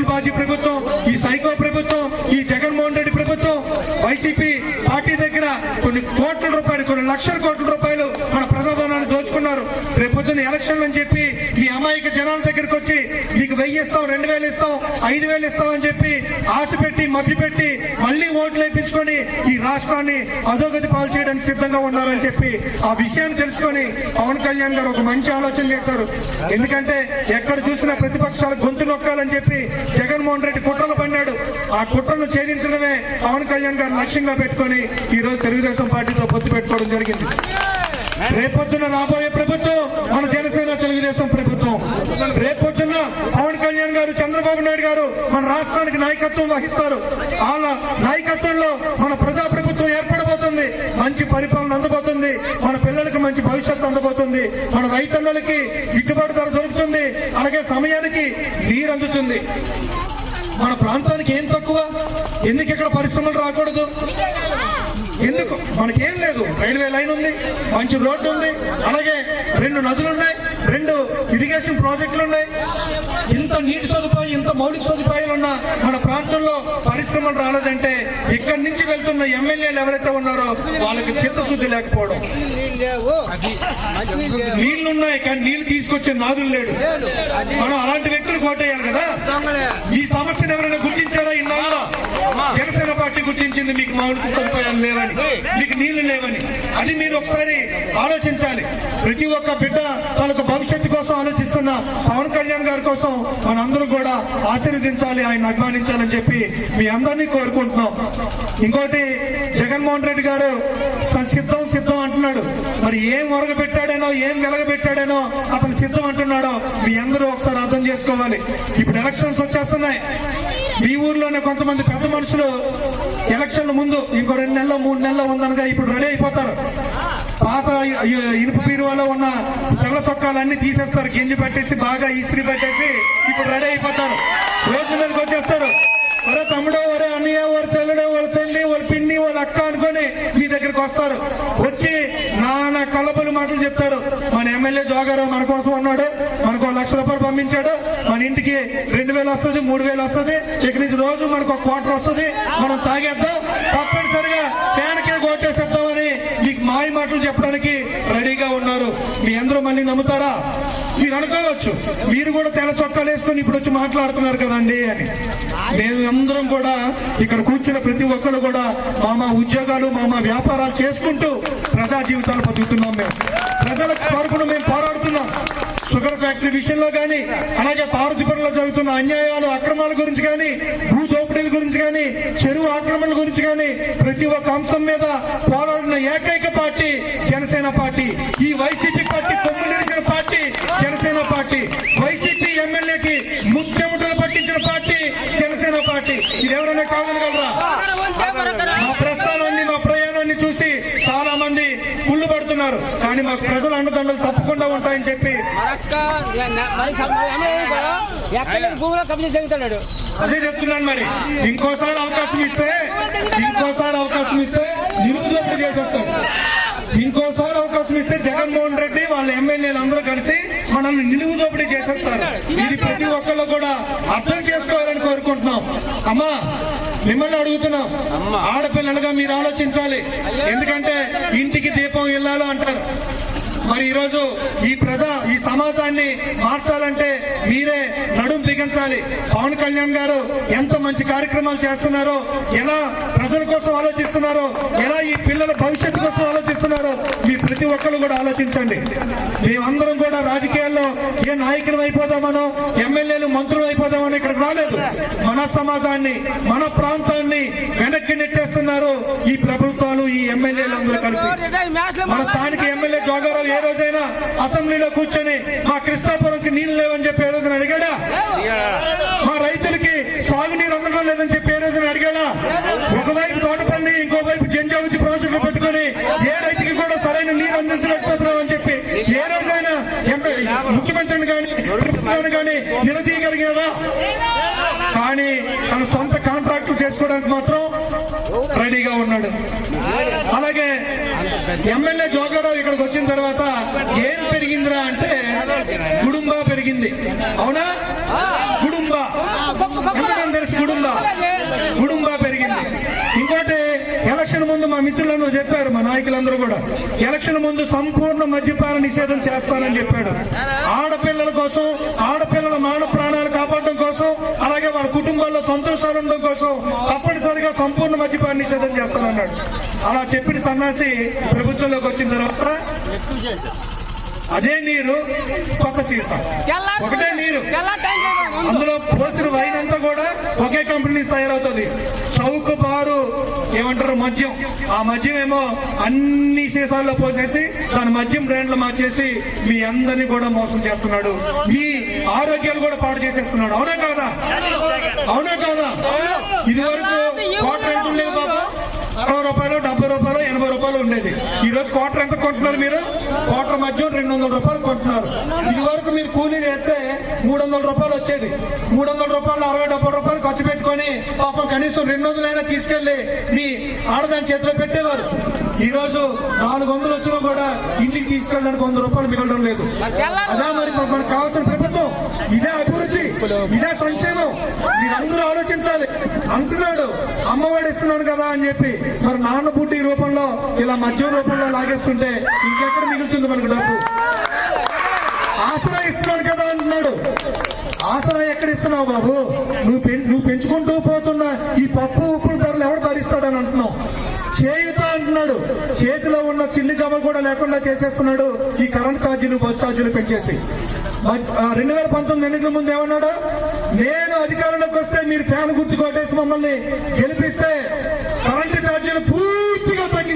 దగుల్ బాజీ ప్రభుత్వం, ఈ సైకో ప్రభుత్వం, ఈ జగన్మోహన్ రెడ్డి ప్రభుత్వం వైసీపీ పార్టీ దగ్గర కొన్ని కోట్ల రూపాయలు, కొన్ని లక్షల కోట్ల రూపాయలు మన ప్రజాధనాన్ని దోచుకున్నారు. రేపొద్దున ఎలక్షన్లు అని చెప్పి మీ అమాయక జనాల దగ్గరికి వచ్చి మీకు 1000 ఇస్తాం, 2000 ఇస్తాం, 5000 ఇస్తాం అని చెప్పి ఆశ పెట్టి మభ్యపెట్టి మళ్లీ ఓట్లు వేయించుకొని ఈ రాష్ట్రాన్ని అధోగతి పాలు చేయడానికి సిద్ధంగా ఉన్నారని చెప్పి ఆ విషయాన్ని తెలుసుకొని పవన్ కళ్యాణ్ గారు ఒక మంచి ఆలోచన చేశారు. ఎందుకంటే ఎక్కడ చూసినా ప్రతిపక్షాలు గొంతు నొక్కాలని చెప్పి జగన్మోహన్ రెడ్డి కుట్రలు పన్నాడు. ఆ కుట్రను ఛేదించడమే పవన్ కళ్యాణ్ గారు లక్ష్యంగా పెట్టుకొని ఈ రోజు తెలుగుదేశం పార్టీతో పొత్తు పెట్టుకోవడం జరిగింది. రేపొద్దున రాబోయే ప్రభుత్వం మన జనసేన తెలుగుదేశం ప్రభుత్వం. రేపొద్దున పవన్ కళ్యాణ్ గారు, చంద్రబాబు నాయుడు గారు మన రాష్ట్రానికి నాయకత్వం వహిస్తారు. వాళ్ళ నాయకత్వంలో మన ప్రజాప్రభుత్వం ఏర్పడబోతుంది. మంచి పరిపాలన అందబోతుంది. మన పిల్లలకి మంచి భవిష్యత్తు అందబోతుంది. మన రైతన్నలకి గిట్టుబాటు ధర దొరుకుతుంది. అలాగే సమయానికి నీరు అందుతుంది. మన ప్రాంతానికి ఏం తక్కువ? ఎందుకు ఇక్కడ పరిశ్రమలు రాకూడదు? ఎందుకు? మనకేం లేదు. రైల్వే లైన్ ఉంది, మంచి రోడ్డు ఉంది, అలాగే 2 నదులు ఉన్నాయి, 2 ఇరిగేషన్ ప్రాజెక్టులు ఉన్నాయి. ఇంత నీటి సదుపాయం, ఇంత మౌలిక సదుపాయాలు ఉన్న మన ప్రాంతంలో పరిశ్రమలు రాలేదంటే ఇక్కడి నుంచి వెళ్తున్న ఎమ్మెల్యేలు ఎవరైతే ఉన్నారో వాళ్ళకి చిత్తశుద్ధి లేకపోవడం. నీళ్లున్నాయి కానీ నీళ్లు తీసుకొచ్చే నాదులు లేడు. మనం అలాంటి వ్యక్తులు కోటేయాలి కదా. ఈ సమస్యను ఎవరైనా గుర్తించారా? ఇన్నాళ్ళ జనసేన పార్టీ గుర్తించింది. మీకు మౌలిక సదుపాయాలు లేవని, మీకు నీళ్లు లేవని. అది మీరు ఒకసారి ఆలోచించాలి. ప్రతి ఒక్క బిడ్డ తనకు భవిష్యత్తు కోసం ఆలోచిస్తున్న పవన్ కళ్యాణ్ గారి కోసం మనందరూ కూడా ఆశీర్వదించాలి, ఆయన అభిమానించాలని చెప్పి మీ అందరినీ కోరుకుంటున్నాం. ఇంకోటి, జగన్మోహన్ రెడ్డి గారు సిద్ధం సిద్ధం అంటున్నాడు. మరి ఏం ఒరగబెట్టాడేనో, ఏం వెలగబెట్టాడేనో అతను సిద్ధం అంటున్నాడో మీ అందరూ ఒకసారి అర్థం చేసుకోవాలి. ఇప్పుడు ఎలక్షన్స్ వచ్చేస్తున్నాయి. మీ ఊర్లోనే కొంతమంది పెద్ద మనుషులు ఎలక్షన్ల ముందు ఇంకో 2 నెలలు 3 నెలలు ఉందనగా ఇప్పుడు రెడీ అయిపోతారు. పాత ఇనుప బీరువాలో ఉన్న తెల్ల చొక్కాలన్నీ తీసేస్తారు, గింజి పెట్టేసి బాగా ఇస్త్రీ పెట్టేసి ఇప్పుడు రెడీ అయిపోతారు. రోడ్ల మీదకి వచ్చేస్తారు. ఒరే తమ్ముడో, ఒరే అన్నయ్య, ఒరే తెల్లుడో, ఒరే తల్లి, ఒరే పిన్ని, వాళ్ళ అక్క అనుకొని మీ దగ్గరికి వస్తారు. వచ్చి నాన్న కలబలు మాటలు చెప్తారు. మన ఎమ్మెల్యే జోగారావు మన కోసం ఉన్నాడు, మనకు 1 లక్ష రూపాయలు పంపించాడు, మన ఇంటికి 2000 వస్తుంది, 3000 వస్తుంది, ఇక్కడి నుంచి రోజు మనకు 1 క్వార్టర్ వస్తుంది, మనం తాగేద్దాం, తప్పనిసరిగా ఫ్యాన్కే కొట్టేసేద్దామని మీకు మాయ మాటలు చెప్పడానికి రెడీగా ఉన్నారు. మీ అందరూ మళ్ళీ నమ్ముతారా? మీరు అనుకోవచ్చు, మీరు కూడా తెల్ల చొక్కాలు వేసుకొని ఇప్పుడు వచ్చి మాట్లాడుతున్నారు కదండి అని. మేము అందరం కూడా ఇక్కడ కూర్చున్న ప్రతి ఒక్కరు కూడా మా ఉద్యోగాలు, మా వ్యాపారాలు చేసుకుంటూ ప్రజా జీవితాలు బతుకుతున్నాం. మేము ప్రజల తరపున మేము పోరాడుతున్నాం. షుగర్ ఫ్యాక్టరీ విషయంలో కానీ, అలాగే పార్వతీపురంలో జరుగుతున్న అన్యాయాలు, అక్రమాల గురించి కానీ, భూ దోపిడీల గురించి కానీ, చెరువు ఆక్రమణల గురించి కానీ ప్రతి ఒక్క అంశం మీద పోరాడిన ఏకైక పార్టీ జనసేన పార్టీ. ఈ వైసీపీ పార్టీ కొమ్ములిరిచిన పార్టీ జనసేన పార్టీ. వైసీపీ ఎమ్మెల్యేకి ముఖ్యమంత్రులు పట్టించిన పార్టీ జనసేన పార్టీ. ఇది ఎవరైనా కాదనగలరా? మా ప్రస్థానాన్ని, మా ప్రయాణాన్ని చూసి చాలా మంది కుళ్ళు పడుతున్నారు. కానీ మాకు ప్రజల అండదండలు తప్పకుండా ఉంటాయని చెప్పి అదే చెప్తున్నాను. మరి ఇంకోసారి అవకాశం ఇస్తే నిరుద్యోగులు చేసేస్తాం. ఇంకోసారి అవకాశం ఇస్తే జగన్మోహన్ రెడ్డి వాళ్ళ ఎమ్మెల్యేలు అందరూ కలిసి మనల్ని నిలువు దోపిడీ చేసేస్తారు. ఇది ప్రతి ఒక్కళ్ళు కూడా అర్థం చేసుకోవాలని కోరుకుంటున్నాం. అమ్మా, మిమ్మల్ని అడుగుతున్నాం, ఆడపిల్లలుగా మీరు ఆలోచించాలి. ఎందుకంటే ఇంటికి దీపం ఇల్లాలు అంటారు. మరి ఈరోజు ఈ సమాజాన్ని మార్చాలంటే మీరే నడుం బిగించాలి. పవన్ కళ్యాణ్ గారు ఎంత మంచి కార్యక్రమాలు చేస్తున్నారో, ఎలా ప్రజల కోసం ఆలోచిస్తున్నారో, ఎలా ఈ పిల్లల భవిష్యత్తు కోసం ఆలోచిస్తున్నారో మీ ప్రతి ఒక్కరు కూడా ఆలోచించండి. మేమందరం కూడా రాజకీయాల్లో ఏ నాయకులు అయిపోదామనో, ఎమ్మెల్యేలు మంత్రులు అయిపోదామనో ఇక్కడికి రాలేదు. మన సమాజాన్ని, మన ప్రాంతాన్ని వెనక్కి నెట్టేస్తున్నారు ఈ ప్రభుత్వాలు, ఈ ఎమ్మెల్యేలు అందరూ కలిసి. మన స్థానిక ఎమ్మెల్యే జోగారావు ఏ రోజైనా అసెంబ్లీలో కూర్చొని మా కృష్ణాపురంకి నీళ్లు లేవని చెప్పి ఏ రోజున అడిగాడా? మా రైతులకి సాగునీరు అందడం లేదని చెప్పి ఏ రోజున అడిగాడా? ఒకవైపు తోటపల్లి, ఇంకోవైపు జంజావతి ప్రాజెక్టులు పెట్టుకుని ఏ రైతుకి కూడా సరైన నీరు అందించలేకపోతున్నాం అని చెప్పి ఏ రోజైనా ముఖ్యమంత్రిని కానీ ప్రభుత్వాన్ని కానీ నిలదీయగలిగాడా? కానీ తన సొంత కాంట్రాక్టులు చేసుకోవడానికి మాత్రం రెడీగా ఉన్నాడు. అలాగే ఎమ్మెల్యే జోగారావు ఇక్కడికి వచ్చిన తర్వాత ఏం పెరిగిందిరా అంటే గుడుంబా పెరిగింది. అవునా? గుడుంబా మిత్రులందరూ చెప్పారు, మా నాయకులందరూ కూడా ఎలక్షన్ ముందు సంపూర్ణ మద్యపాన నిషేధం చేస్తానని చెప్పాడు. ఆడపిల్లల కోసం, ఆడపిల్లల మాన ప్రాణాలు కాపాడడం కోసం, అలాగే వాళ్ళ కుటుంబాల్లో సంతోషాలు ఉండడం కోసం తప్పనిసరిగా సంపూర్ణ మద్యపాన నిషేధం చేస్తానన్నాడు. అలా చెప్పిన సన్నాసి ప్రభుత్వంలోకి వచ్చిన తర్వాత అదే నీరు కొత్త సీసా, ఒకటే నీరు, అందులో పోసిన వైన్ అంతా కూడా ఒకే కంపెనీ తయారవుతుంది. చౌక బారు ఏమంటారు మద్యం, ఆ మద్యం ఏమో అన్ని సీసాల్లో పోసేసి దాని మద్యం బ్రాండ్లు మార్చేసి మీ అందరినీ కూడా మోసం చేస్తున్నాడు. మీ ఆరోగ్యాలు కూడా పాడు చేసేస్తున్నాడు. అవునా కాదా? అవునా కాదా? ఇది వరకు క్వార్టర్ ఎంత ఉండేది బాబా? 60 రూపాయలు, 70 రూపాయలు, 80 రూపాయలు ఉండేది. ఈ రోజు క్వార్టర్ ఎంత కొంటున్నారు మీరు? క్వార్టర్ మధ్య 200 రూపాయలు కొంటున్నారు. ఇది వరకు మీరు కూలీ చేస్తే 300 రూపాయలు వచ్చేది. 300 రూపాయలు 60-70 రూపాయలు ఖర్చు పెట్టుకొని పాపం కనీసం 200 అయినా తీసుకెళ్లి మీ ఆడదాని చేతిలో పెట్టేవారు. ఈ రోజు 400 వచ్చినా కూడా ఇంటికి తీసుకెళ్ళడానికి 100 రూపాయలు మిగలడం లేదు. అదే మరి మనకు కావాల్సిన ప్రభుత్వం. ఇదే అభివృద్ధి, ఇదే సంక్షేమం. మీరందరూ ఆలోచించాలి. అంటున్నాడు అమ్మఒడి ఇస్తున్నాడు కదా అని చెప్పి, మరి నాన్న బుడ్డి రూపంలో ఇలా మద్యం రూపంలో లాగేస్తుంటే ఇంకెక్కడ మిగులుతుంది మనకు డబ్బు? ఆసరా ఇస్తున్నాడు కదా అంటున్నాడు. ఆసరా ఎక్కడ ఇస్తున్నావు బాబు? నువ్వు పెంచుకుంటూ పోతున్న ఈ పప్పు ఉప్పుల ధరలు ఎవడు భరిస్తాడని అంటున్నావు. చేయుత అంటున్నాడు. చేతిలో ఉన్న చిల్లి గమ కూడా లేకుండా చేసేస్తున్నాడు. ఈ కరెంట్ ఛార్జీలు, బస్ ఛార్జీలు పెంచేసి 2019 ఎన్నికల ముందు ఏమన్నాడు? నేను అధికారంలోకి వస్తే మీరు ఫ్యాన్ గుర్తు కొట్టేసి మమ్మల్ని గెలిపిస్తే కరెంటు ఛార్జీలు పూర్తిగా తగ్గి